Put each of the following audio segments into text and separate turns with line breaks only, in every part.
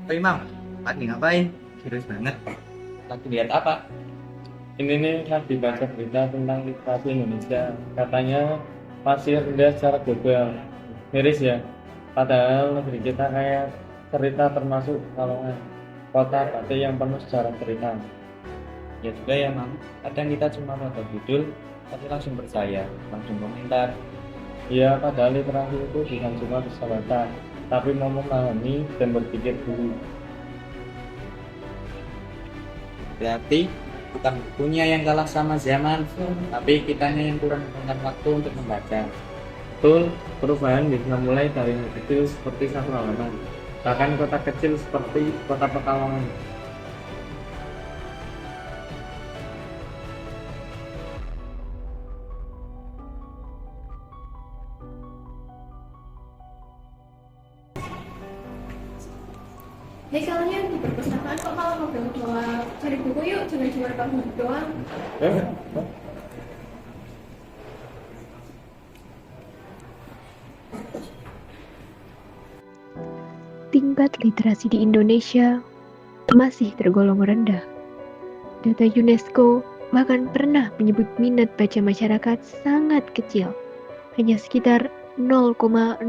Oi Mam, lagi ngapain? Serius banget.
Lagi lihat apa? Ini nih lagi baca berita tentang literasi Indonesia. Katanya masih rendah secara global. Miris ya. Padahal negeri kita kayak cerita termasuk kalongan kota Batik yang penuh sejarah cerita.
Ya juga ya Mam, kadang kita cuma baca judul, tapi langsung percaya, langsung komentar.
Ya, padahal literasi itu bukan cuma bisa baca, tapi mau memahami dan berpikir dulu.
Berarti bukan bukunya yang kalah sama zaman, tapi kitanya yang kurang punya waktu untuk membaca.
Betul, perubahan bisa mulai dari hal kecil seperti satu halaman, bahkan kota kecil seperti kota Pekalongan.
Hei kalian di perpustakaan kok malah ngobrol bahwa cari buku yuk, jangan cuma rekam buku doang.
Eh,
Tingkat literasi di Indonesia masih tergolong rendah. Data UNESCO bahkan pernah menyebut minat baca masyarakat sangat kecil, hanya sekitar 0,001%.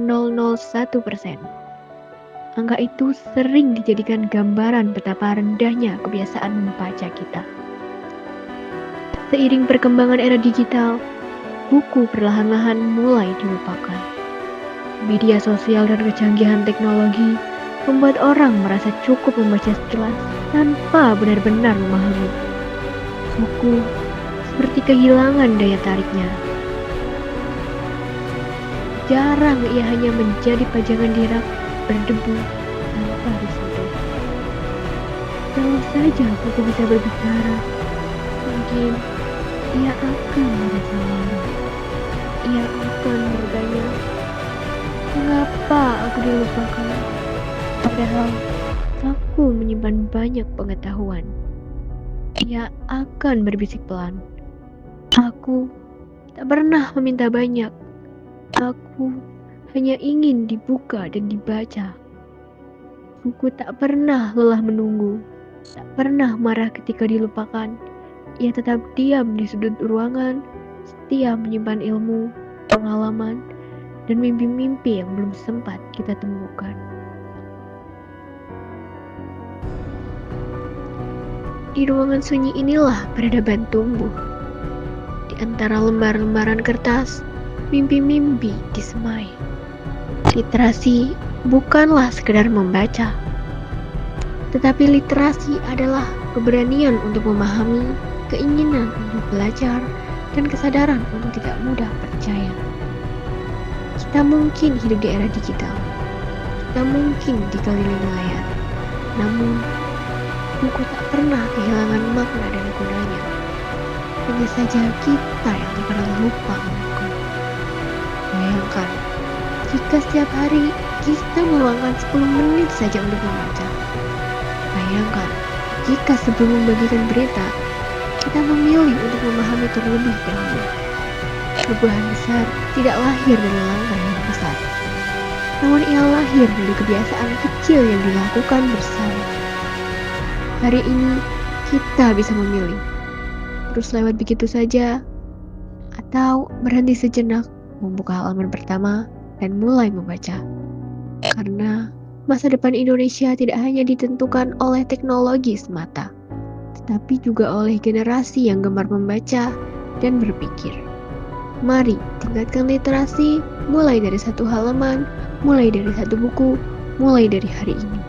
Angka itu sering dijadikan gambaran betapa rendahnya kebiasaan membaca kita. Seiring perkembangan era digital, buku perlahan-lahan mulai dilupakan. Media sosial dan kecanggihan teknologi membuat orang merasa cukup membaca sekilas tanpa benar-benar memahami. Buku seperti kehilangan daya tariknya. Jarang ia hanya menjadi pajangan di rak berdebu tanpa disentuh. Kalau saja buku bisa berbicara, mungkin ia akan merasa marah. Ia akan bertanya, mengapa aku dilupakan? Padahal aku menyimpan banyak pengetahuan. Ia akan berbisik pelan. Aku tak pernah meminta banyak. Aku hanya ingin dibuka dan dibaca. Buku tak pernah lelah menunggu, tak pernah marah ketika dilupakan. Ia tetap diam di sudut ruangan, setia menyimpan ilmu, pengalaman, dan mimpi-mimpi yang belum sempat kita temukan. Di ruangan sunyi inilah peradaban tumbuh. Di antara lembar-lembaran kertas, mimpi-mimpi disemai. Literasi bukanlah sekedar membaca, tetapi literasi adalah keberanian untuk memahami, keinginan untuk belajar, dan kesadaran untuk tidak mudah percaya. Kita mungkin hidup di era digital, kita mungkin dikelilingi layar, namun buku tak pernah kehilangan makna dan gunanya. Hanya saja kita yang terkadang lupa membuka. Bayangkan, jika setiap hari kita meluangkan 10 menit saja untuk membaca. Bayangkan, jika sebelum membagikan berita, kita memilih untuk memahami terlebih dahulu. Perubahan besar tidak lahir dari langkah yang besar, namun ia lahir dari kebiasaan kecil yang dilakukan bersama. Hari ini kita bisa memilih terus lewat begitu saja, atau berhenti sejenak, membuka halaman pertama dan mulai membaca. Karena masa depan Indonesia tidak hanya ditentukan oleh teknologi semata, tetapi juga oleh generasi yang gemar membaca dan berpikir. Mari tingkatkan literasi, mulai dari satu halaman, mulai dari satu buku, mulai dari hari ini.